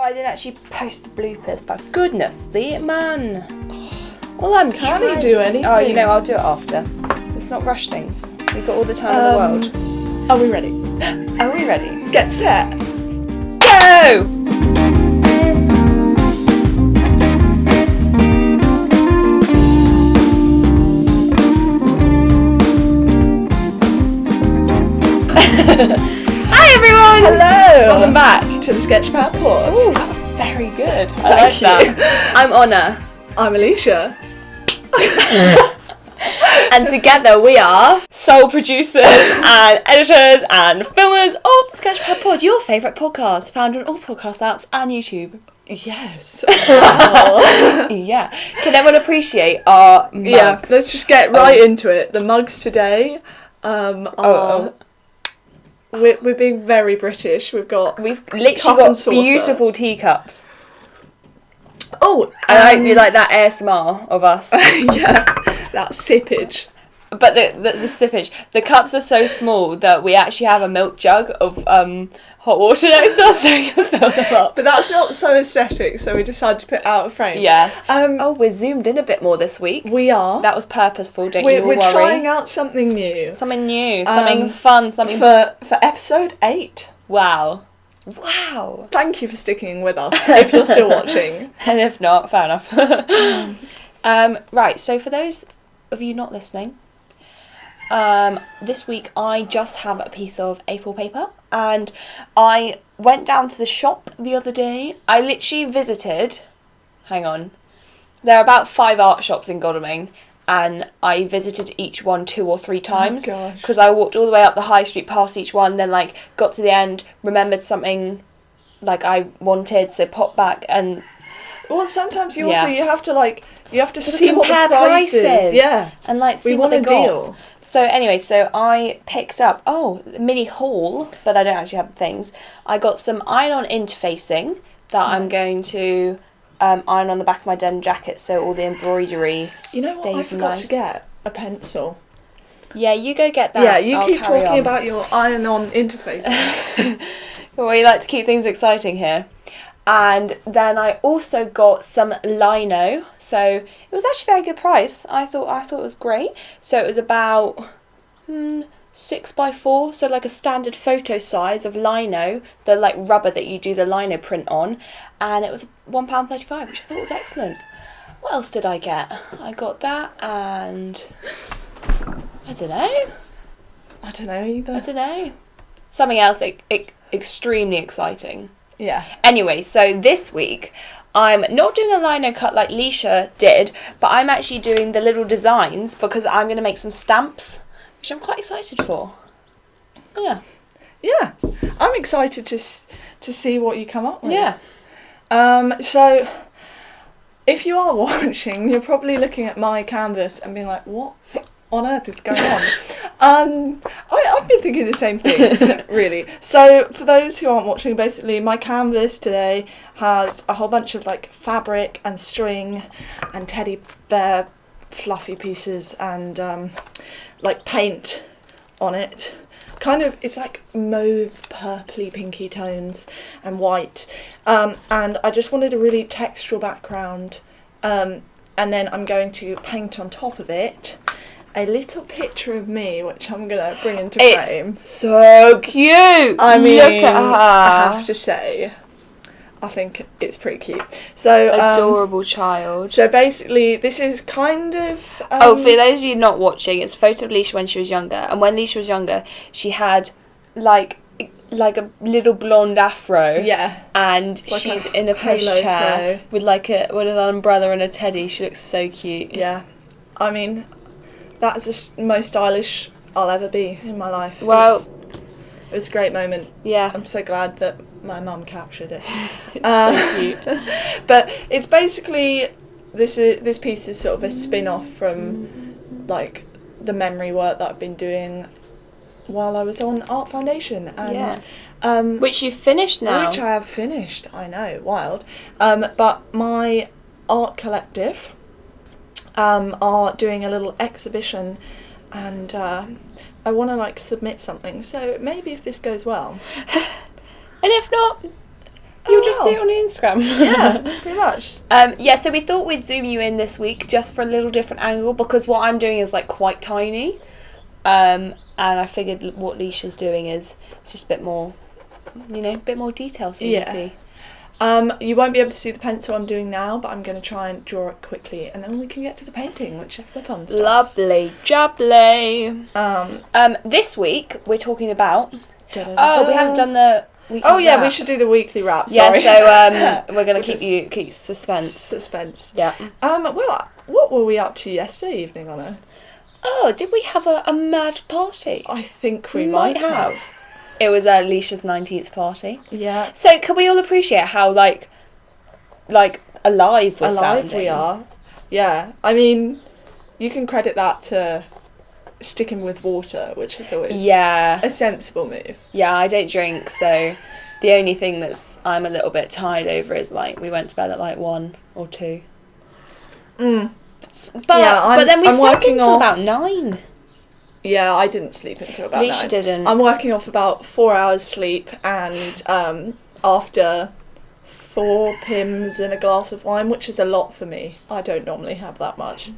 I didn't actually post the bloopers, but goodness, see it, man. Well, I'm Can trying. you do anything? Oh, you know, I'll do it after. Let's not rush things. We've got all the time in the world. Are we ready? Are we ready? Get set. Go! Hi everyone! Hello! Welcome back to the SketchPad Podcast. Oh, that was very good. I Thank like you. that. I'm Honor. I'm Alicia. And together we are sole producers and editors and filmers of the SketchPad Pod, your favourite podcast, found on all podcast apps and YouTube. Yes. Wow. Yeah. Can everyone appreciate our mugs? Yeah, let's just get right into it. The mugs today are... We're being very British. We've literally cup got and saucer. beautiful teacups. Oh, I hope you like that ASMR of us. yeah, that sippage. But the sippage, the cups are so small that we actually have a milk jug of hot water next to us so we can fill them up. But that's not so aesthetic, so we decided to put out a frame. Yeah. Oh, we're zoomed in a bit more this week. we are. That was purposeful, don't you all We're worry. trying out something new. Something new, something fun, something... For episode 8. Wow. Wow. Thank you for sticking with us, if you're still watching. And if not, fair enough. Right, so for those of you not listening, this week I just have a piece of A4 paper and I went down to the shop the other day. I literally visited, hang on, there are about 5 art shops in Godalming and I visited each one 2 or 3 times because I walked all the way up the high street past each one, then like got to the end, remembered something like I wanted, so popped back and... Well, sometimes you also you have to see what compare the price is. prices. Yeah. And like see We what want they a got. deal. So anyway, so I picked up, a mini haul, but I don't actually have the things. I got some iron-on interfacing that I'm going to iron on the back of my denim jacket so all the embroidery You know what I forgot to get? A pencil. Yeah, you go get that. Yeah, you I'll keep carry talking on. about your iron-on interface. Well, we like to keep things exciting here. And then I also got some lino, so it was actually a very good price. I thought it was great. So it was about 6x4, so like a standard photo size of lino, the like rubber that you do the lino print on, and it was £1.35, which I thought was excellent. What else did I get? I got that, and I don't know. I don't know either. I don't know. Something else extremely exciting. Yeah. Anyway, so this week I'm not doing a lino cut like Leisha did, but I'm actually doing the little designs because I'm going to make some stamps, which I'm quite excited for. Yeah. Yeah. I'm excited to see what you come up with. Yeah. So if you are watching, you're probably looking at my canvas and being like, what on earth is going on? I've been thinking the same thing, really. So for those who aren't watching, basically my canvas today has a whole bunch of like fabric and string and teddy bear fluffy pieces and like paint on it. Kind of, it's like mauve, purpley, pinky tones and white. And I just wanted a really textural background. And then I'm going to paint on top of it a little picture of me, which I'm going to bring into frame. It's so cute! I mean, look at her! I have to say, I think it's pretty cute. So Adorable child. So basically, this is kind of... for those of you not watching, it's a photo of Leisha when she was younger. And when Leisha was younger, she had like a little blonde afro. Yeah. And like she's a in a halo pushchair with with an umbrella and a teddy. She looks so cute. Yeah. I mean, that's the most stylish I'll ever be in my life. Well, it was a great moment. Yeah. I'm so glad that my mum captured it. It's so cute. But it's basically, this piece is sort of a spin-off from like the memory work that I've been doing while I was on Art Foundation. And which you've finished now. Which I have finished, I know, wild. But my art collective are doing a little exhibition and I want to like submit something, so maybe if this goes well. And if not, You'll just see it on Instagram. Yeah, pretty much. So we thought we'd zoom you in this week just for a little different angle, because what I'm doing is like quite tiny. And I figured what Leisha's doing is just a bit more, a bit more detail so you can see. You won't be able to see the pencil I'm doing now, but I'm going to try and draw it quickly, and then we can get to the painting, which is the fun stuff. Lovely jubbly. This week we're talking about... Oh, we haven't done the weekly wrap. We should do the weekly wrap, sorry. Yeah, so we're going to keep suspense. Yeah. Well, what were we up to yesterday evening, Honor? Oh, did we have a mad party? I think we might have. It was Alicia's 19th party. Yeah. So can we all appreciate how like alive we're sounding? We are. Yeah. I mean, you can credit that to sticking with water, which is always a sensible move. Yeah, I don't drink, so the only thing I'm a little bit tired over is like we went to bed at like 1 or 2. But then we slept until about 9. Yeah, I didn't sleep until about 9. Alicia didn't. I'm working off about 4 hours sleep, and after 4 Pims and a glass of wine, which is a lot for me. I don't normally have that much.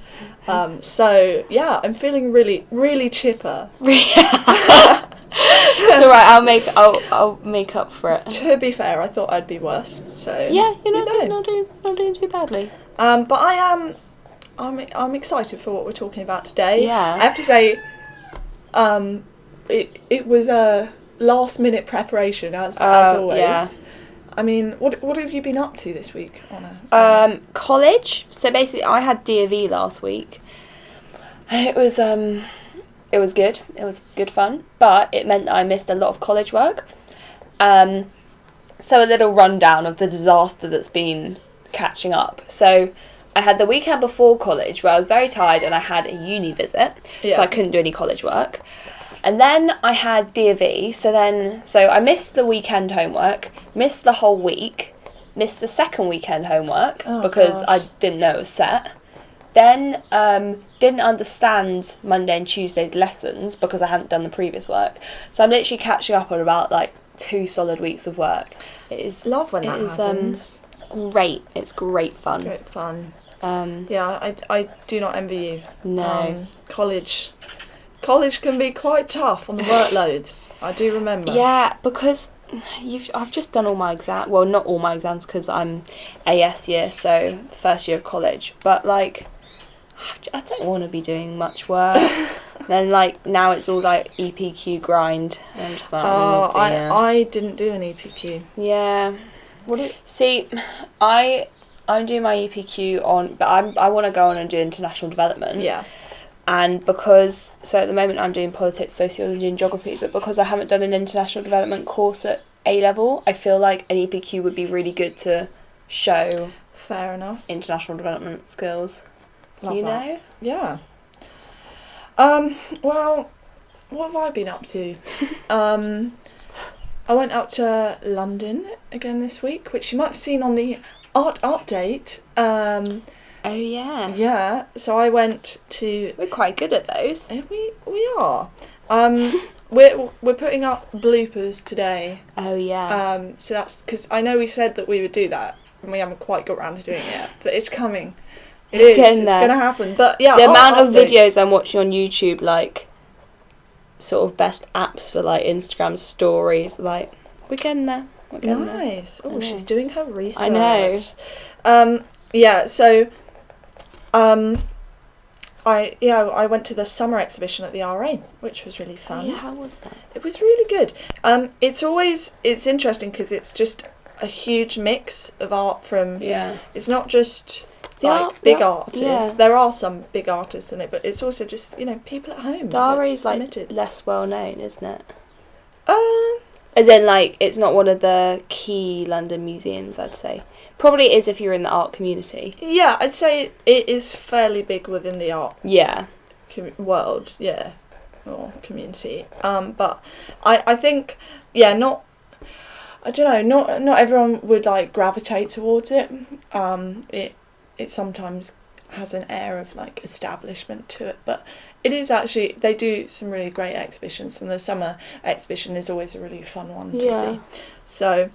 So yeah, I'm feeling really, really chipper. It's alright. I'll make up for it. To be fair, I thought I'd be worse. So yeah, you're not doing too badly. But I'm excited for what we're talking about today. Yeah. I have to say, it was a last minute preparation as always. Yeah. I mean, what have you been up to this week, Honor? College. So basically, I had D of E last week. It was good. It was good fun, but it meant that I missed a lot of college work. So a little rundown of the disaster that's been catching up. So I had the weekend before college where I was very tired and I had a uni visit, so I couldn't do any college work. And then I had D of E, so I missed the weekend homework, missed the whole week, missed the second weekend homework because I didn't know it was set. Then didn't understand Monday and Tuesday's lessons because I hadn't done the previous work. So I'm literally catching up on about like 2 solid weeks of work. Love when that happens. Great. It's great fun. Great fun. I do not envy you. No. College can be quite tough on the workload. I do remember. Yeah, because I've just done all my exams. Well, not all my exams because I'm AS year, so first year of college. But like, I don't want to be doing much work. Then like now it's all like EPQ grind. And I'm just like, I didn't do an EPQ. Yeah. See, I'm doing my EPQ but I want to go on and do international development. Yeah. And so at the moment I'm doing politics, sociology and geography, but because I haven't done an international development course at A level, I feel like an EPQ would be really good to show. Fair enough. International development skills. Love you that. know? Yeah. Well, what have I been up to? I went out to London again this week, which you might have seen on the art update. Oh yeah. Yeah. So I went to. We're quite good at those. We are. We're putting up bloopers today. Oh yeah. So that's because I know we said that we would do that, and we haven't quite got around to doing it yet, but it's coming. It's going to happen. But yeah, the amount of videos I'm watching on YouTube, like sort of best apps for like Instagram stories, like we're getting there. Nice. Oh, she's doing her research. I know. Yeah. So, I went to the summer exhibition at the RA, which was really fun. Yeah, how was that? It was really good. It's interesting because it's just a huge mix of art from. Yeah. It's not just big artists. Yeah. There are some big artists in it, but it's also just people at home. The RA is like less well known, isn't it? As in, like, it's not one of the key London museums, I'd say. Probably is if you're in the art community. Yeah, I'd say it is fairly big within the art world, yeah, or community. But I think, I don't know, not everyone would, like, gravitate towards it. It sometimes has an air of, like, establishment to it, but it is actually, they do some really great exhibitions, and the summer exhibition is always a really fun one to see. So,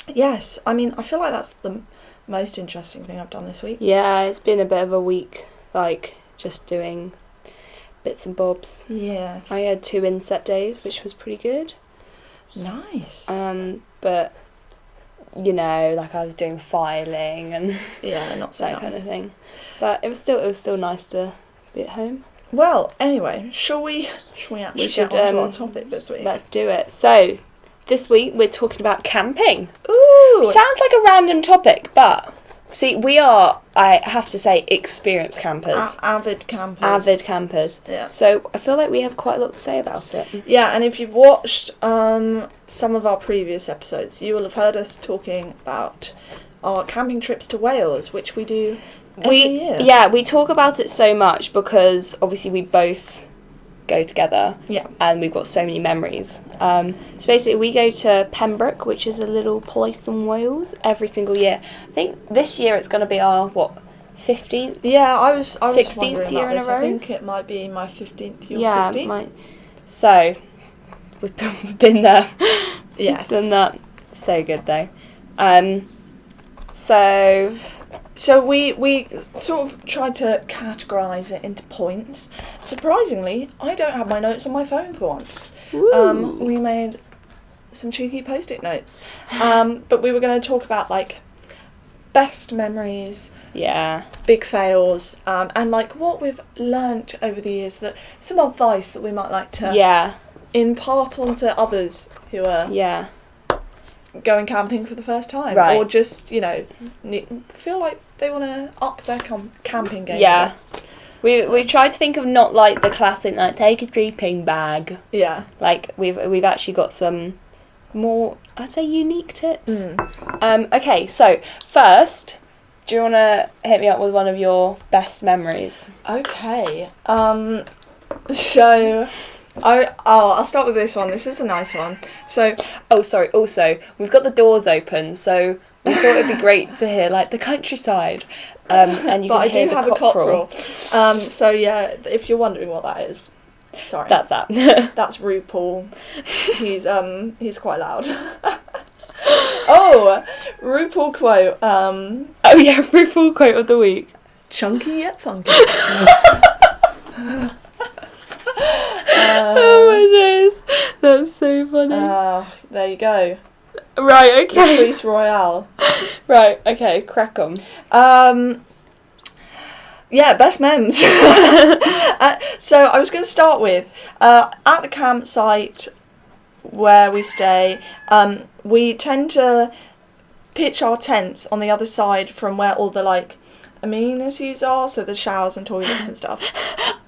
Yes, I mean, I feel like that's the most interesting thing I've done this week. Yeah, it's been a bit of a week, like, just doing bits and bobs. Yes. I had 2 inset days, which was pretty good. Nice. But, you know, like, I was doing filing and yeah, not so that nice. kind of thing. But it was still nice to be at home. Well, anyway, shall we actually get on to our topic this week? Let's do it. So, this week we're talking about camping. Ooh! Sounds like a random topic, but see, we are, I have to say, experienced campers. Avid campers. Avid campers. Yeah. So I feel like we have quite a lot to say about it. Yeah, and if you've watched some of our previous episodes, you will have heard us talking about our camping trips to Wales, which we do every year. Yeah, we talk about it so much because obviously we both go together. Yeah. And we've got so many memories. So basically we go to Pembroke, which is a little place in Wales, every single year. I think this year it's going to be our, 15th? Yeah, I was 16th wondering year about in a this. row? I think it might be my 15th or Yeah, 16th. So, we've been there. Yes. Done that. So good though. So we sort of tried to categorise it into points. Surprisingly, I don't have my notes on my phone for once. We made some cheeky post-it notes. But we were going to talk about, like, best memories, Yeah. big fails, and, like, what we've learnt over the years, that some advice that we might like to impart onto others who are going camping for the first time, Right. or just, you know, feel like they want to up their camping game. Yeah. We tried to think of not like the classic, like, take a sleeping bag. Yeah. Like, we've actually got some more, I'd say, unique tips. Okay, so first, do you want to hit me up with one of your best memories? Okay. So I'll start with this one. This is a nice one. So, sorry. Also, we've got the doors open, so we thought it'd be great to hear, like, the countryside. And you but I can hear do the have cockerel. a cockerel. So yeah, if you're wondering what that is, sorry. That's that. That's RuPaul. He's quite loud. Oh, RuPaul quote. Oh yeah, RuPaul quote of the week. Chunky yet funky. Oh my days, that's so funny. There you go. Right, okay. Patrice Royale. Right, okay, crack on. Yeah, best memes. So I was going to start with, at the campsite where we stay, we tend to pitch our tents on the other side from where all the, like, amenities are, so the showers and toilets and stuff.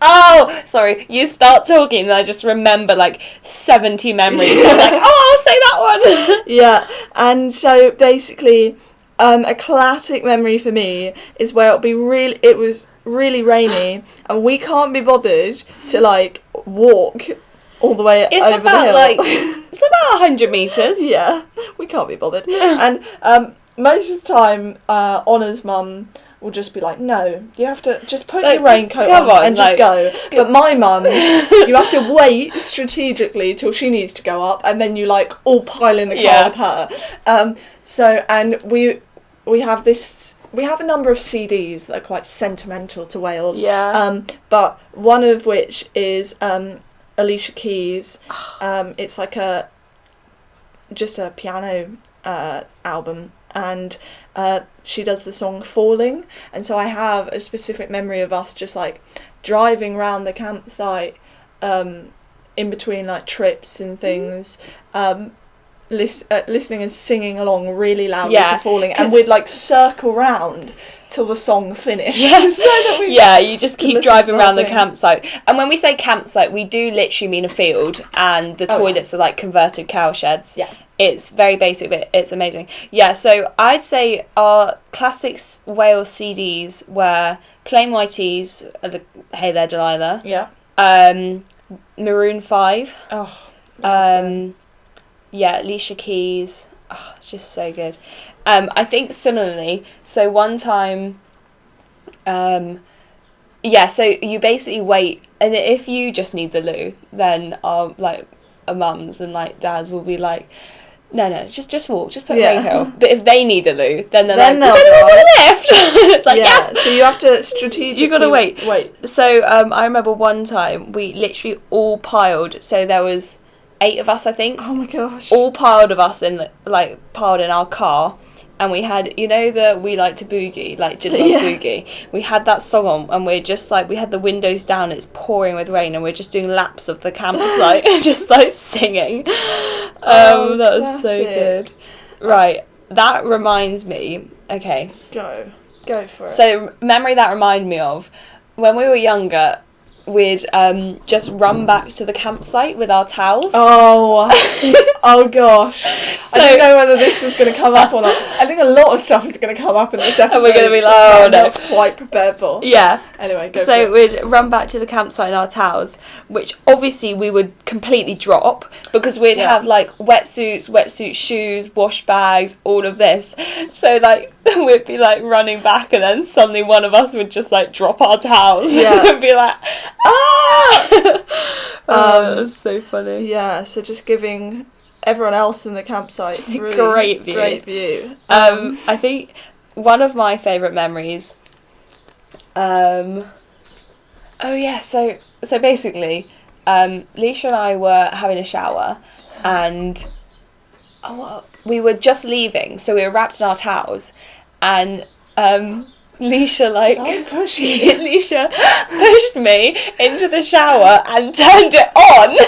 Oh, sorry, you start talking and I just remember, like, 70 memories. I'm like, I'll say that one. Yeah, and so basically, a classic memory for me is where it was really rainy and we can't be bothered to, like, walk all the way over the hill. It's about 100 metres. Yeah, we can't be bothered. And most of the time, Honor's mum will just be like, no, you have to just put your raincoat on and just go. But my mum, you have to wait strategically till she needs to go up, and then you, like, all pile in the car with her. And we have this. We have a number of CDs that are quite sentimental to Wales. Yeah. But one of which is Alicia Keys. It's like just a piano album, and she does the song Falling, and so I have a specific memory of us just, like, driving around the campsite in between, like, trips and things, listening and singing along really loudly to Falling, and we'd, like, circle round till the song finished. Yes. So that we you just keep driving around the campsite. And when we say campsite, we do literally mean a field, and the toilets are, like, converted cow sheds. Yeah. It's very basic, but it's amazing. Yeah, so I'd say our classic Wales CDs were Plain Whitey's, Hey There Delilah. Yeah. Maroon 5. Oh. Alicia Keys. Oh, it's just so good. I think similarly, so one time, so you basically wait, and if you just need the loo, then our mums and, like, dads will be like, No, just walk, just put a Yeah. raincoat off. But if they need a loo, then they're Then like, does they'll anyone drive. want a lift? It's like, yeah, yes! so you have to strategically... You gotta wait. Wait. So, I remember one time, we literally all piled, so there was 8 of us, I think, Oh my gosh. all piled in our car, and we had, you know, the We Like to Boogie, like Jitterbug Yeah. Boogie. We had that song on, and we're just like, we had the windows down, it's pouring with rain, and we're just doing laps of the campus, like, just like singing. Oh, that was so classic. good. Right, that reminds me. Okay, Go for it. so memory that reminded me of when we were younger. We'd just run back to the campsite with our towels. Oh gosh. So- I don't know whether this was going to come up or not. I think a lot of stuff is going to come up in this episode. And we're going to be like, that oh I'm no. not quite prepared for. Yeah. Anyway, go for So it. we'd run back to the campsite in our towels, which obviously we would completely drop because we'd Yeah. have like wetsuit shoes, wash bags, all of this. So like we'd be like running back, and then suddenly one of us would just like drop our towels. Yeah. And be like, ah! It was so funny. Yeah, so just giving everyone else in the campsite really Great view. Great view. I think one of my favourite memories. So basically, Leisha and I were having a shower, and we were just leaving, so we were wrapped in our towels, and Leisha push you? Leisha pushed me into the shower and turned it on.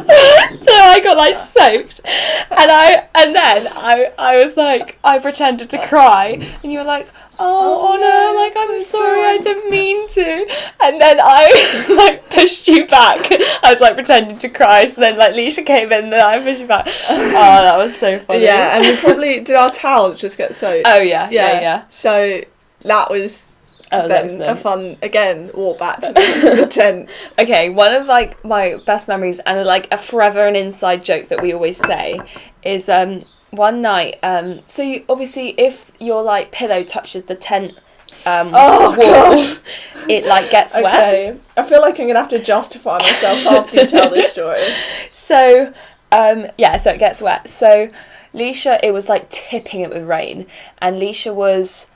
So I got like soaked, and then I was like, I pretended to cry, and you were like, oh no, no, like I'm so sorry, I sorry. didn't mean to, and then I like pushed you back. I was like pretending to cry, so then like Leisha came in, and then I pushed you back. Oh, that was so funny. Yeah, and we probably did our towels just get soaked. Oh yeah. So that was Oh, that was then a them. fun again walk back to the tent. Okay, one of like my best memories and like a forever an inside joke that we always say is one night so you, obviously if your like pillow touches the tent Oh, wall, gosh. it like gets wet. Okay, I feel like I'm gonna have to justify myself after you tell this story. So so it gets wet. So Leisha, it was like tipping it with rain, and Leisha was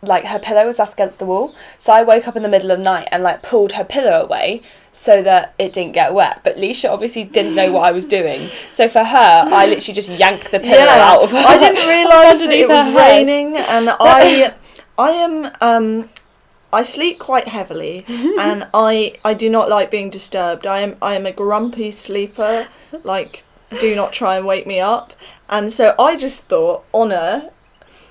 like her pillow was up against the wall, so I woke up in the middle of the night and like pulled her pillow away so that it didn't get wet, but Leisha obviously didn't know what I was doing, so for her I literally just yanked the pillow out of her. I didn't realise that underneath it was her head. raining, and I sleep quite heavily, and I do not like being disturbed. I am a grumpy sleeper, like do not try and wake me up. And so I just thought Honor,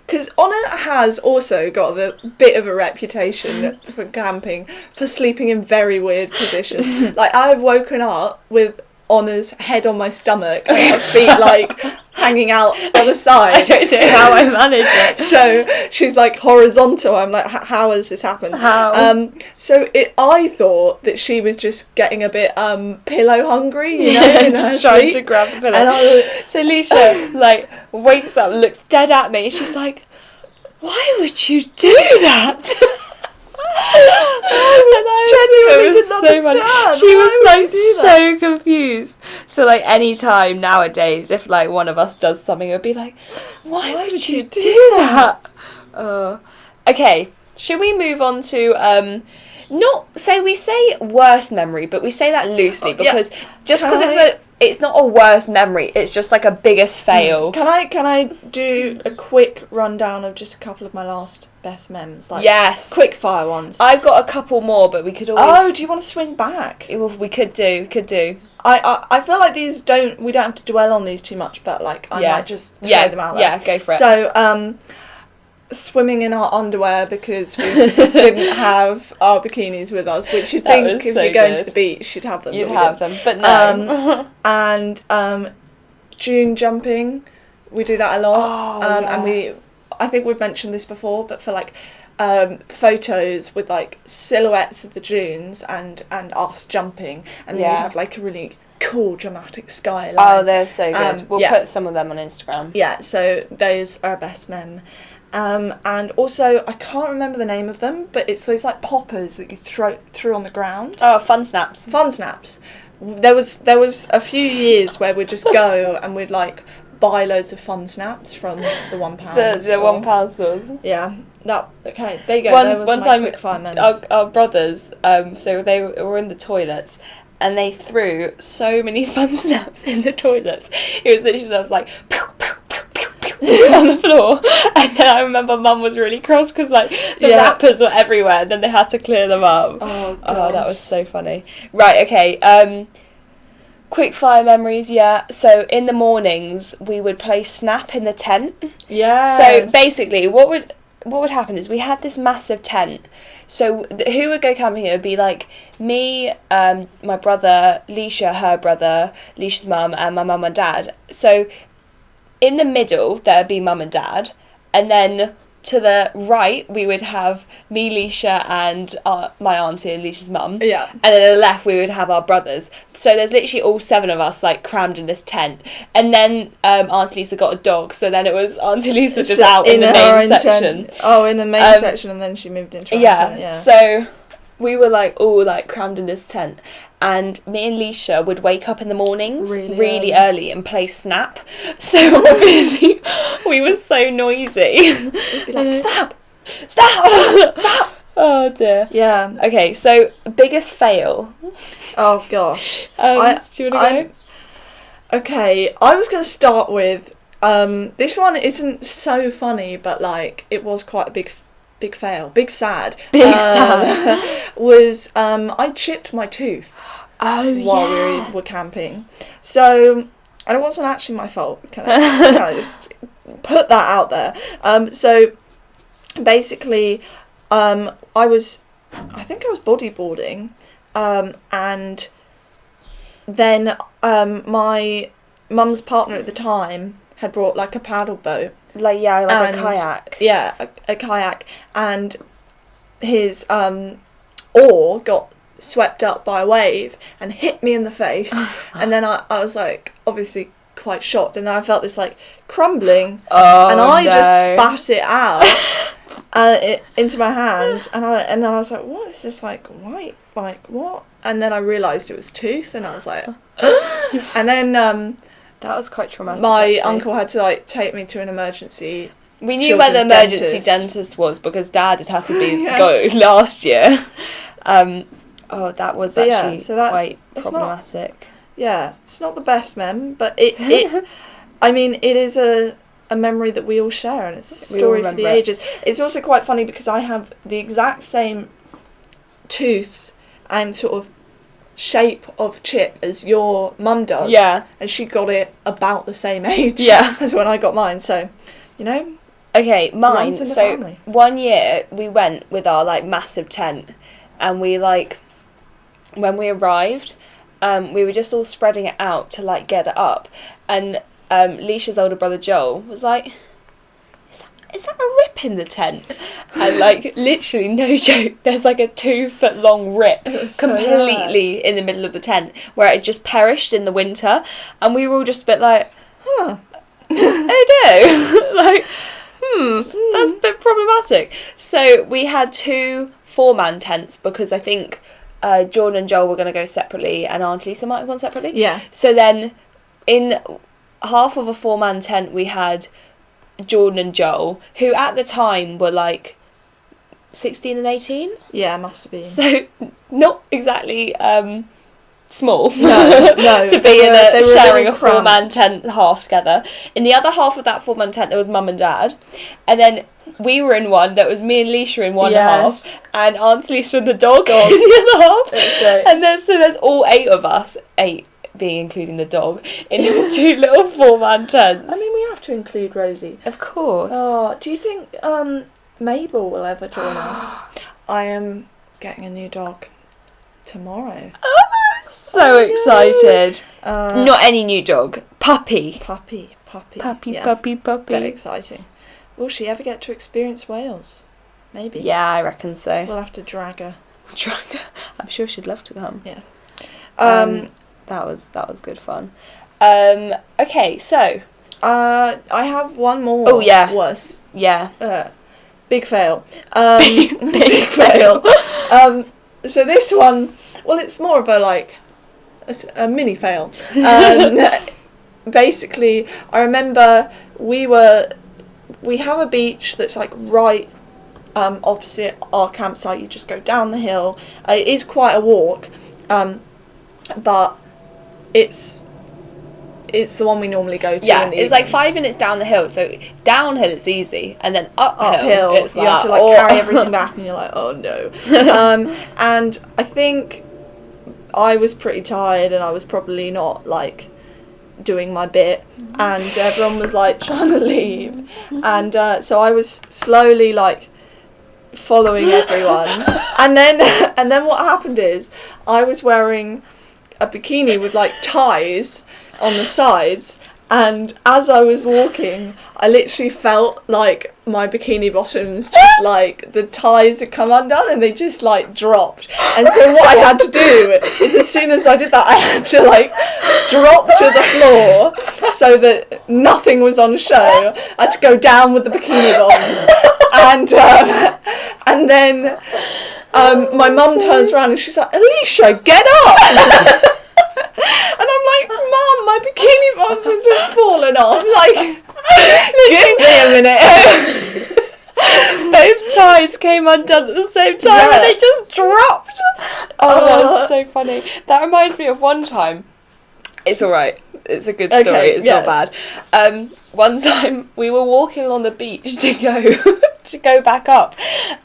because Honor has also got a bit of a reputation for camping, for sleeping in very weird positions. Like I've woken up with Honor's head on my stomach and her feet like hanging out on the side. I don't know how I managed it. So she's like horizontal. I'm like, how has this happened? How? So I thought that she was just getting a bit pillow hungry, you know, in her just trying sleep. to grab the pillow. And I was, So Leisha like wakes up, looks dead at me. She's like, "Why would you do that?" genuinely didn't understand. She Why was would like you do so confused. So like any time nowadays, if like one of us does something, it would be like, "Why would you do that?" Okay, should we move on to not say we say worst memory, but we say that loosely because just because it's not a worst memory, it's just like a biggest fail. Can I do a quick rundown of just a couple of my last best mems? Like Yes. quick fire ones. I've got a couple more, but we could always. Oh, do you want to swing back? We could do. I feel like we don't have to dwell on these too much, but like I might just throw them out there. Yeah, go for it. So swimming in our underwear because we didn't have our bikinis with us, which you'd think was if so you're going to good. the beach you'd have them. You'd but we have didn't. them, but no. And dune jumping, we do that a lot. Oh, yeah. And I think we've mentioned this before, but for like photos with like silhouettes of the dunes and us jumping, and then you'd have like a really cool dramatic skyline. Oh, they're so good. We'll yeah. put some of them on Instagram. Yeah, so those are our best mem. And also, I can't remember the name of them, but it's those like poppers that you throw on the ground. Oh, fun snaps. Fun snaps. There was a few years where we'd just go and we'd like buy loads of fun snaps from the £1 The store. £1 stores. Yeah. Okay, there you go. There was One my time, quick fire memories. our brothers, so they were in the toilets, and they threw so many fun snaps in the toilets. It was literally, there was like pew, pew, pew, pew, pew, on the floor. And then I remember Mum was really cross because like the wrappers were everywhere, and then they had to clear them up. Oh, that was so funny. Right, okay. Quick fire memories, yeah. So in the mornings we would play Snap in the tent. Yeah. So basically, what would happen is we had this massive tent. So who would go camping? It would be like me, my brother, Leisha, her brother, Leisha's mum, and my mum and dad. So in the middle there would be mum and dad, and then to the right we would have me, Leisha, and my auntie and Leisha's mum. Yeah. And then on the left we would have our brothers. So there's literally all 7 of us like crammed in this tent. And then Auntie Lisa got a dog, so then it was Auntie Lisa just out in the main section. In the main section, and then she moved into our tent. Yeah. So we were like all like crammed in this tent, and me and Leisha would wake up in the mornings really early and play Snap. So obviously we were so noisy. We'd be like, stop. Oh dear. Yeah. Okay, so biggest fail. Oh gosh. Do you want to go? Okay, I was going to start with this one isn't so funny, but like it was quite a big fail, big sad. Was I chipped my tooth while we were camping. So, and it wasn't actually my fault. Can I just put that out there? So basically, I think I was bodyboarding, and then my mum's partner at the time had brought like a paddle boat. Like a kayak. Yeah, a kayak, and his oar got swept up by a wave and hit me in the face, and then I was like obviously quite shocked, and then I felt this like crumbling, and I just spat it out into my hand, and then I was like, what is this like white, like what? And then I realised it was tooth, and I was like and then that was quite traumatic. My uncle had to like take me to an emergency. We knew where the emergency dentist was because Dad had had to go last year. That was actually quite problematic. It's not the best but it I mean, it is a memory that we all share, and it's a story for the ages. It's also quite funny because I have the exact same tooth and sort of shape of chip as your mum does. Yeah. And she got it about the same age as when I got mine, so, you know. Okay, mine. So family. One year we went with our like massive tent, and we like, when we arrived, we were just all spreading it out to like get it up, and Leisha's older brother Joel was like, is that a rip in the tent? And like literally no joke, there's like a 2-foot long rip completely in the middle of the tent where it just perished in the winter, and we were all just a bit like, oh no. Like, that's a bit problematic. So we had 2 4-man tents because I think Jordan and Joel were going to go separately, and Aunt Lisa might have gone separately. Yeah. So then in half of a 4-man tent we had Jordan and Joel, who at the time were like 16 and 18. Yeah, must have been. So not exactly small no, to be sharing a 4-man tent half together. In the other half of that 4-man tent there was Mum and Dad, and then we were in one that was me and Leisha in one half, and Aunt Lisa and the dog in the other half. That's great. And there's all 8 of us, 8 being including the dog, in these 2 little 4-man tents. I mean, we have to include Rosie. Of course. Oh, do you think Mabel will ever join us? I am getting a new dog tomorrow. So excited. Not any new dog. Puppy. Puppy. Puppy. Very exciting. Will she ever get to experience Wales? Maybe. Yeah, I reckon so. We'll have to drag her. I'm sure she'd love to come. Yeah. That was good fun. Okay, so I have one more. Oh yeah. Worse. Yeah. Big fail. Big fail. So this one, well, it's more of a like a mini fail. Basically, I remember we have a beach that's like right opposite our campsite. You just go down the hill. It is quite a walk, but it's the one we normally go to. Yeah, in the it's like evenings. 5 minutes down the hill. So downhill it's easy, and then Uphill, it's you have to carry everything back, and you're like, oh no. And I think I was pretty tired, and I was probably not like doing my bit, and everyone was like trying to leave, and so I was slowly like following everyone, and then what happened is I was wearing a bikini with like ties on the sides, and as I was walking I literally felt like my bikini bottoms just like the ties had come undone and they just like dropped, and so what I had to do is as soon as I did that I had to like drop to the floor so that nothing was on show. I had to go down with the bikini bottoms, and then my mum turns around and she's like, Alicia, get up. And I'm like, Mum, my bikini bottoms have just fallen off. Like, give me a minute. Both ties came undone at the same time, and they just dropped. Oh, that's so funny. That reminds me of one time. It's alright. It's a good story. Okay, it's not bad. One time we were walking along the beach to go back up,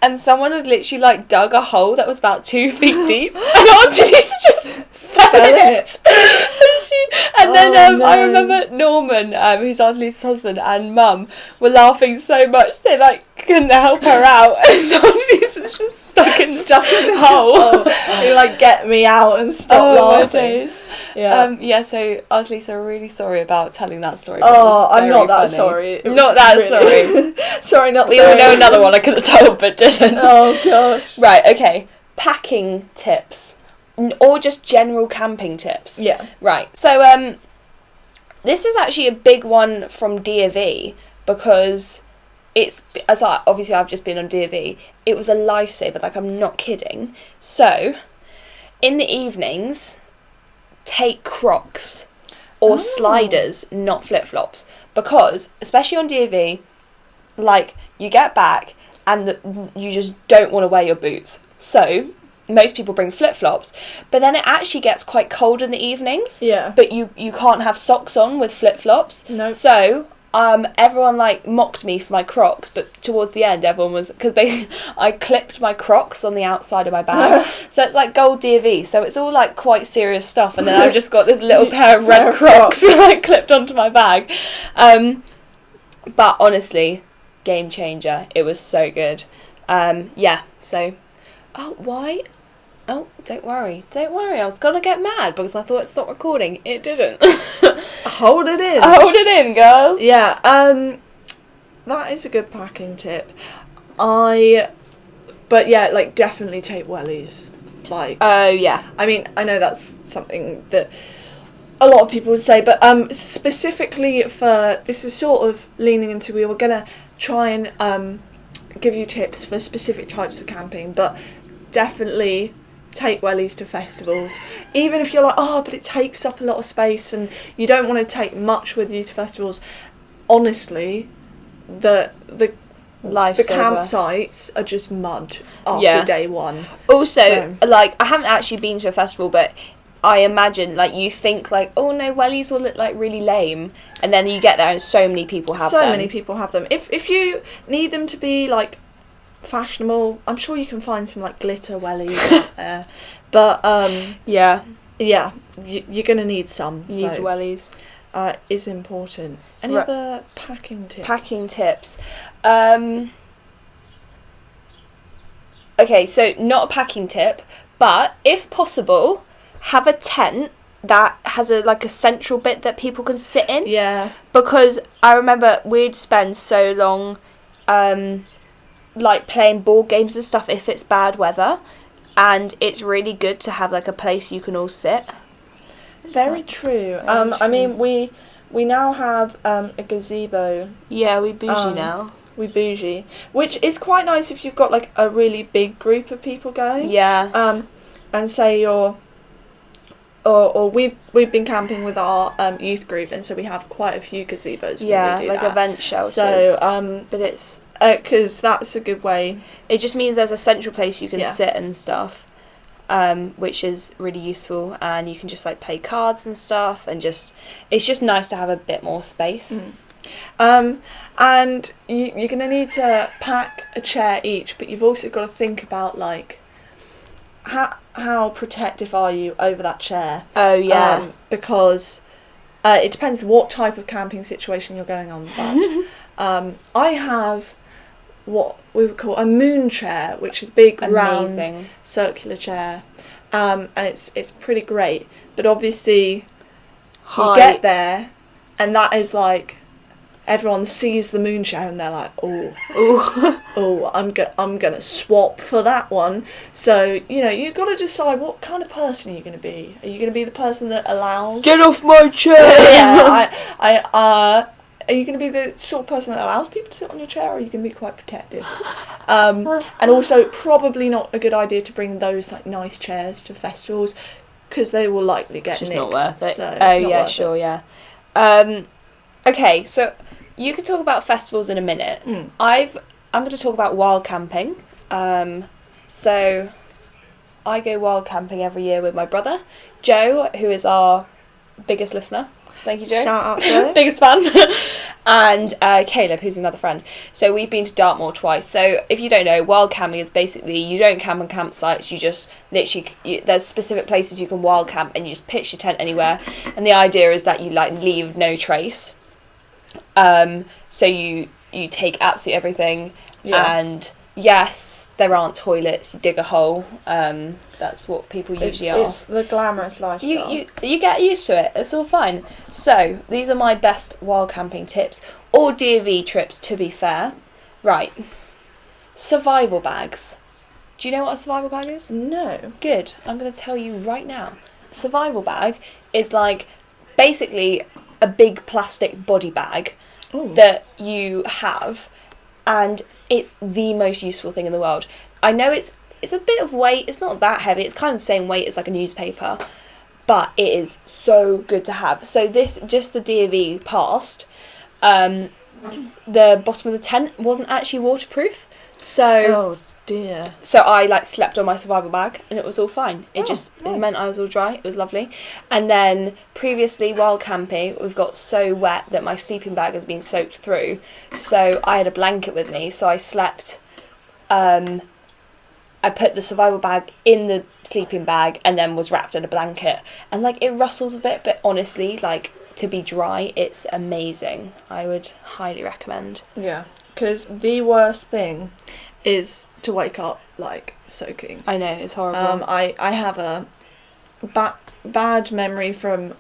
and someone had literally like dug a hole that was about 2 feet deep, and Auntie Lisa just fell in it. And then no. I remember Norman, who's Auntie Lisa's husband, and Mum were laughing so much they like couldn't help her out, and so Auntie Lisa's just stuck in this hole. They like get me out and stop laughing. My days. Yeah. So Auntie Lisa, I'm really sorry about telling that story. I'm not that funny. sorry. It was Not that really... sorry. Sorry, not we sorry. all know another one I could have told but didn't. Oh gosh. Right, okay. Packing tips. Or just general camping tips. Yeah. Right. So this is actually a big one from D&V because obviously I've just been on D&V. It was a lifesaver, like I'm not kidding. So in the evenings, take Crocs or sliders, not flip-flops, because especially on D&V, like you get back and you just don't want to wear your boots. So most people bring flip-flops, but then it actually gets quite cold in the evenings. Yeah. But you can't have socks on with flip-flops. No. So everyone like mocked me for my Crocs, but towards the end everyone was, because basically I clipped my Crocs on the outside of my bag. So it's like gold D&V, so it's all like quite serious stuff, and then I've just got this little pair of red Crocs like clipped onto my bag. But honestly, game changer. It was so good. So why? Oh, don't worry. I was gonna get mad because I thought it stopped recording. It didn't. Hold it in. Hold it in, girls. Yeah, that is a good packing tip. But yeah, like definitely take wellies. Like, Oh yeah. I mean, I know that's something that a lot of people would say, but specifically for, this is sort of leaning into, we were gonna try and give you tips for specific types of camping, but definitely take wellies to festivals. Even if you're like, but it takes up a lot of space and you don't want to take much with you to festivals, honestly, the campsites are just mud after day one. Also, like, I haven't actually been to a festival, but I imagine, like, you think, like, oh no, wellies will look, like, really lame, and then you get there and so many people have them. So many people have them. If you need them to be, like, fashionable, I'm sure you can find some, like, glitter wellies out there. But, yeah, you're going to need some. Need wellies. Is important. Any other packing tips? Packing tips. Okay, so not a packing tip, but if possible, have a tent that has a central bit that people can sit in. Yeah. Because I remember we'd spend so long playing board games and stuff if it's bad weather, and it's really good to have like a place you can all sit. Very true. I mean, we now have a gazebo. Yeah, we bougie now. We bougie, which is quite nice if you've got like a really big group of people going. Yeah. And say you're or we've been camping with our youth group, and so we have quite a few gazebos. Yeah, when we do like that. event shelters. So, but it's because that's a good way. It just means there's a central place you can Yeah. sit and stuff, which is really useful, and you can just like play cards and stuff, and it's just nice to have a bit more space. And you're going to need to pack a chair each, but you've also got to think about like how protective are you over that chair. Oh yeah. Because it depends what type of camping situation you're going on, but I have what we would call a moon chair, which is big, round, circular chair, and it's pretty great, but obviously you get there and that is like everyone sees the moon chair and they're like, I'm gonna swap for that one. So you've got to decide what kind of person are you going to be. Are you going to be the person that allows? Get off my chair! Are you going to be the sort of person that allows people to sit on your chair, or are you going to be quite protective? And also, probably not a good idea to bring those like nice chairs to festivals, because they will likely get it's just nicked. not worth it. So Yeah. Okay, so you can talk about festivals in a minute. I'm going to talk about wild camping. So I go wild camping every year with my brother, Joe, who is our biggest listener. Thank you, Joe. Shout out, Joe. Biggest fan. And Caleb, who's another friend. So we've been to Dartmoor twice. So if you don't know, wild camping is basically you don't camp on campsites. You just literally there's specific places you can wild camp, and you just pitch your tent anywhere. And the idea is that you like leave no trace. So you take absolutely everything, and yes, there aren't toilets. You dig a hole. That's what people usually are. It's the glamorous lifestyle. You get used to it. It's all fine. So these are my best wild camping tips, or DV trips, to be fair. Right. Survival bags. Do you know what a survival bag is? No. Good. I'm going to tell you right now. Survival bag is like basically a big plastic body bag that you have, and it's the most useful thing in the world. I know it's a bit of weight. It's not that heavy. It's kind of the same weight as like a newspaper, but it is so good to have. So this, just the DV passed, the bottom of the tent wasn't actually waterproof. So oh dear. So I like slept on my survival bag and it was all fine. It nice. It meant I was all dry. It was lovely. And then previously while camping, we've got so wet that my sleeping bag has been soaked through. So I had a blanket with me. So I slept. I put the survival bag in the sleeping bag and then was wrapped in a blanket. And like it rustles a bit, but honestly, like to be dry, it's amazing. I would highly recommend. Yeah, because the worst thing is to wake up like soaking. I know, it's horrible. I have a bad memory from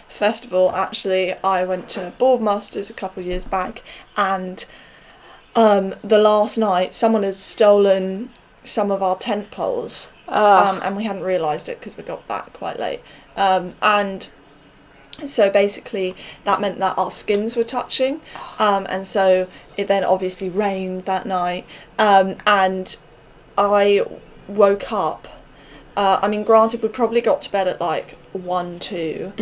festival. Actually, I went to Boardmasters a couple of years back, and the last night someone had stolen some of our tent poles, and we hadn't realised it because we got back quite late, and so basically that meant that our skins were touching, and so it then obviously rained that night, and I woke up. I mean, granted, we probably got to bed at like 1, 2,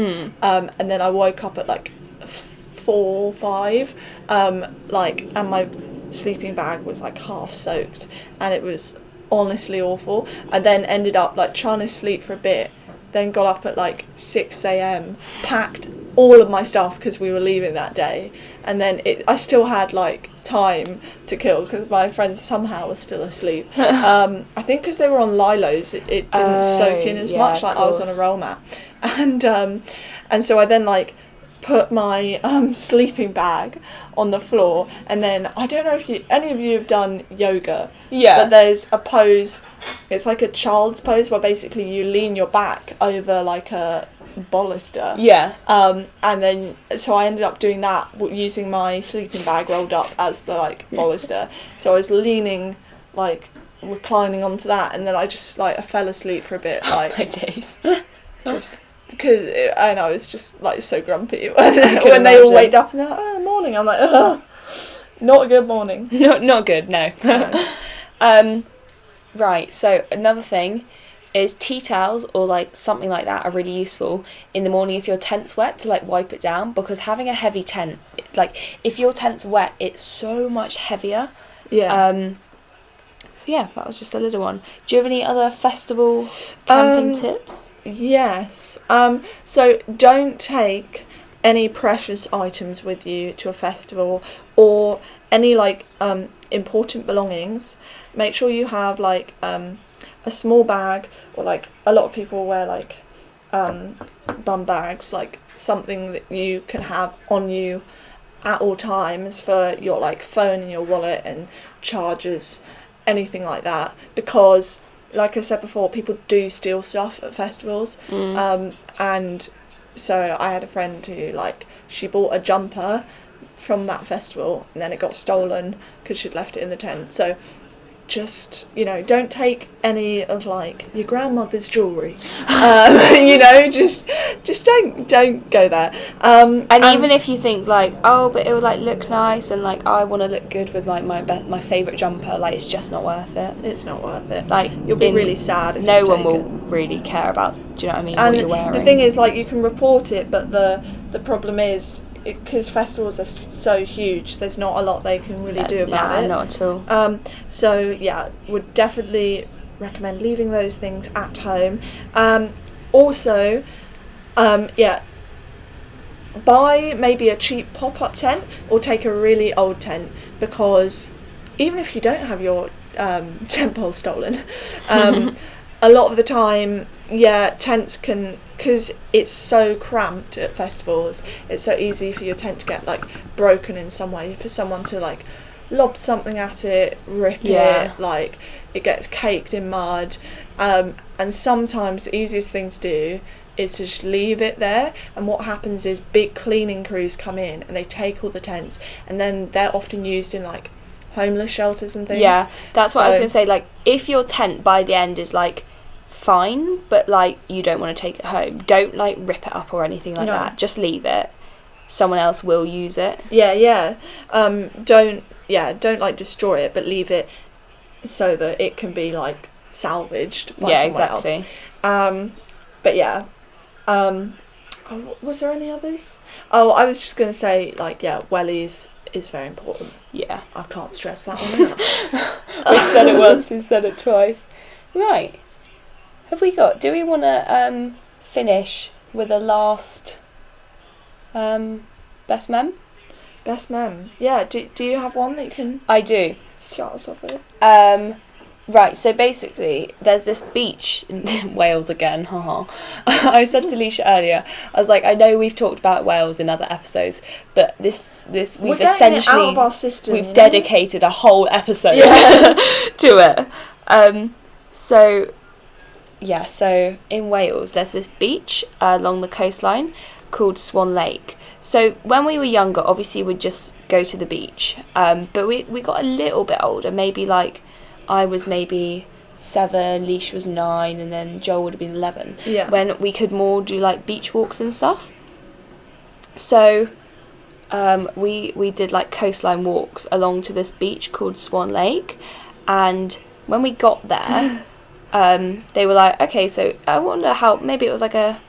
and then I woke up at like 4, 5, and my sleeping bag was like half soaked, and it was honestly awful. I then ended up like trying to sleep for a bit, then got up at like 6 a.m, packed all of my stuff because we were leaving that day, and then I still had like time to kill because my friends somehow were still asleep. I think because they were on lilos, it didn't soak in as much. Like I was on a roll mat, and so I then like put my sleeping bag on the floor, and then I don't know if any of you have done yoga, but there's a pose, it's like a child's pose where basically you lean your back over like a baluster, and then so I ended up doing that using my sleeping bag rolled up as the like baluster. So I was leaning, like reclining onto that, and then I just like I fell asleep for a bit, like my days. just because I was just like so grumpy when they all waked up and they're like, oh, morning. I'm like, ugh, not a good morning. Not good, no. Right, so another thing, is tea towels or like something like that are really useful in the morning if your tent's wet, to like wipe it down, because having a heavy tent, like if your tent's wet, it's so much heavier. Yeah. So yeah, that was just a little one. Do you have any other festival camping tips? Yes. So don't take any precious items with you to a festival, or any like important belongings. Make sure you have like a small bag, or like a lot of people wear like bum bags, like something that you can have on you at all times for your like phone and your wallet and chargers, anything like that, because like I said before, people do steal stuff at festivals. And so I had a friend who, like, she bought a jumper from that festival and then it got stolen because she'd left it in the tent. So just, you know, don't take any of like your grandmother's jewellery. You know, just don't go there. And even if you think like, oh, but it would like look nice, and like I want to look good with like my favourite jumper, like it's just not worth it. It's not worth it. Like you'll be really sad if no one will really care about, do you know what I mean, and what you're wearing. The thing is, like, you can report it, but the problem is, because festivals are so huge, there's not a lot they can really do about it. Not at all. So yeah, would definitely recommend leaving those things at home. Also, yeah, buy maybe a cheap pop-up tent, or take a really old tent, because even if you don't have your tent pole stolen, a lot of the time, yeah, tents can, because it's so cramped at festivals, it's so easy for your tent to get like broken in some way, for someone to like lob something at it, rip it, like it gets caked in mud, and sometimes the easiest thing to do is to just leave it there, and what happens is big cleaning crews come in and they take all the tents, and then they're often used in like homeless shelters and things. Yeah, that's what I was going to say, like if your tent by the end is like fine, but like you don't want to take it home, don't like rip it up or anything like that, just leave it, someone else will use it. Don't like destroy it, but leave it so that it can be like salvaged by someone else. But yeah, was there any others? I was just gonna say, like, yeah, wellies is very important. Yeah, I can't stress that one enough. We've said it once, we've said it twice. Right, do we want to finish with a last best mem? Best mem, yeah. Do you have one that you can? I do. Start us off with. Right, so basically there's this beach in Wales again, haha. I said to Leisha earlier, I was like, I know we've talked about Wales in other episodes, but this we've essentially out of our system, we've dedicated a whole episode to it. So in Wales there's this beach along the coastline called Swan Lake. So when we were younger, obviously we'd just go to the beach, but we got a little bit older, maybe like I was maybe 7, Leash was 9, and then Joel would have been 11. Yeah. When we could more do like beach walks and stuff. So we did like coastline walks along to this beach called Swan Lake, and when we got there, they were like, okay, so I wonder how, maybe it was like a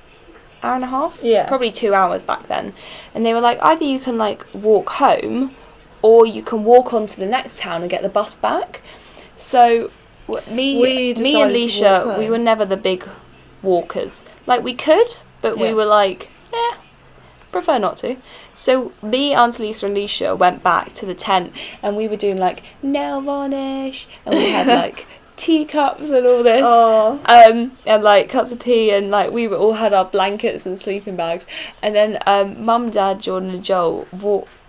hour and a half, probably 2 hours back then, and they were like, either you can like walk home, or you can walk on to the next town and get the bus back. So me and Leisha, we were never the big walkers. Like we could, but we were like, prefer not to. So me, Aunt Lisa and Leisha went back to the tent, and we were doing like nail varnish, and we had like teacups and all this, and like cups of tea, and like we were all had our blankets and sleeping bags, and then Mum, Dad, Jordan and Joel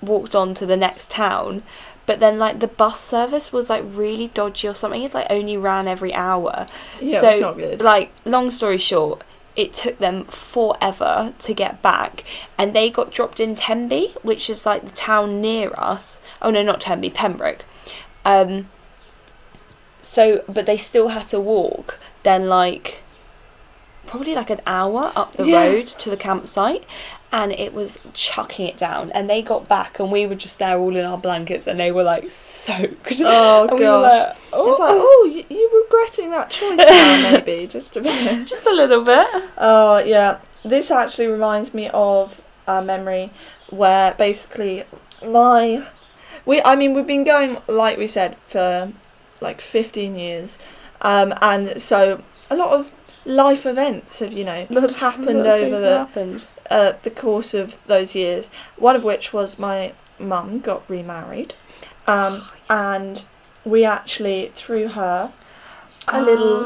walked on to the next town. But then, like, the bus service was, like, really dodgy or something. It, like, only ran every hour. Yeah, so, it's not good. Like, long story short, it took them forever to get back. And they got dropped in Tenby, which is, like, the town near us. Oh, no, not Tenby, Pembroke. But they still had to walk then, like, probably, like, an hour up the road to the campsite. and it was chucking it down, and they got back and we were just there all in our blankets and they were like soaked. Oh and gosh. we were like, It's like, you regretting that choice now, maybe, just a bit. just a little bit. Oh yeah, this actually reminds me of a memory where basically we've been going, like we said, for like 15 years, and so a lot of life events have happened over the course of those years, one of which was my mum got remarried, and we actually threw her a little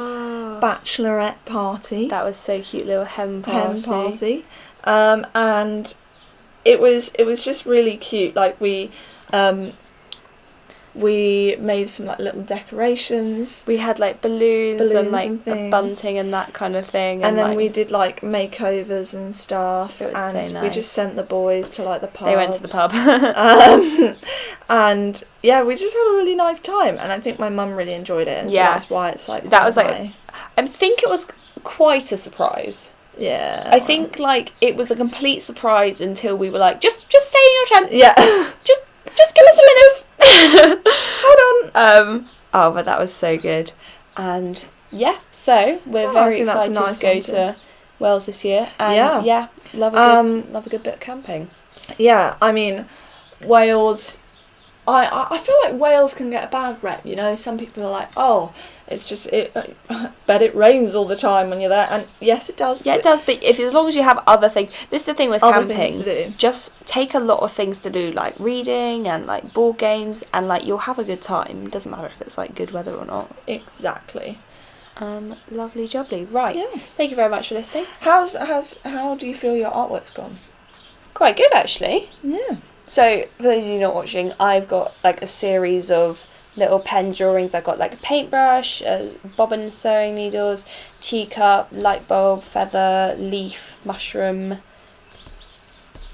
bachelorette party. That was so cute, little hem party. And it was just really cute. Like we made some like little decorations. We had like balloons and like and a bunting and that kind of thing. And then like, we did like makeovers and stuff. It was and so nice. We just sent the boys to like the pub. They went to the pub. And yeah, we just had a really nice time. And I think my mum really enjoyed it. And so that's why it's like that was like, I think it was quite a surprise. Yeah. I think like it was a complete surprise until we were like, just stay in your tent. Yeah. Just give us a minute. Hold on. But that was so good. And yeah, so we're very excited to go to Wales this year. And love a good bit of camping. Yeah, I mean, Wales, I feel like Wales can get a bad rep, some people are like, oh, it's just, but it rains all the time when you're there, and yes it does. Yeah, it does, but as long as you have other things, this is the thing with camping, camping, to do. Just take a lot of things to do, like reading and like board games, and like you'll have a good time. It doesn't matter if it's like good weather or not. Exactly. Lovely jubbly. Right. Yeah. Thank you very much for listening. How do you feel your artwork's gone? Quite good, actually. Yeah. So, for those of you not watching, I've got like a series of little pen drawings. I've got like a paintbrush, bobbin sewing needles, teacup, light bulb, feather, leaf, mushroom,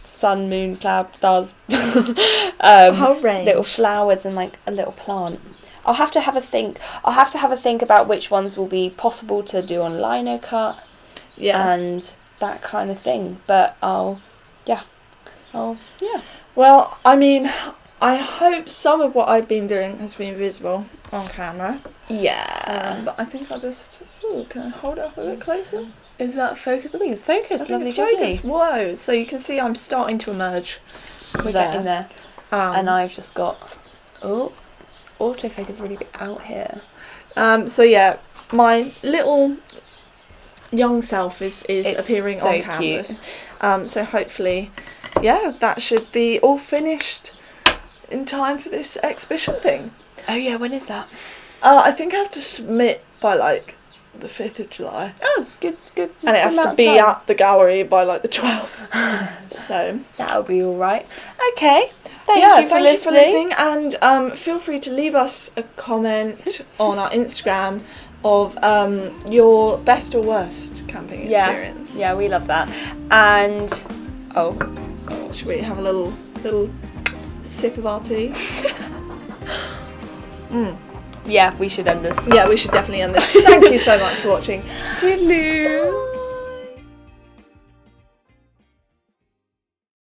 sun, moon, cloud, stars, little flowers and like a little plant. I'll have to have a think. I'll have to have a think about which ones will be possible to do on lino cut. Yeah. And that kind of thing. But yeah. Well, I mean, I hope some of what I've been doing has been visible on camera. Yeah. But I think I'll just... Ooh, can I hold it up a bit closer? Is that focus? I think it's focused. Lovely, focus. Whoa. So you can see I'm starting to emerge. We're getting there. And I've just got... Oh, autofocus really big out here. So yeah, my little young self is appearing so on canvas. So hopefully... Yeah, that should be all finished in time for this exhibition thing. Oh yeah, when is that? I think I have to submit by like the 5th of July. Oh, good. And it has to be at the gallery by like the 12th. So that'll be all right. Okay. Thank you for listening. And feel free to leave us a comment on our Instagram of your best or worst camping experience. Yeah, we love that. And should we have a little sip of our tea? Yeah, we should end this. Yeah, we should definitely end this. Thank you so much for watching. Toodaloo.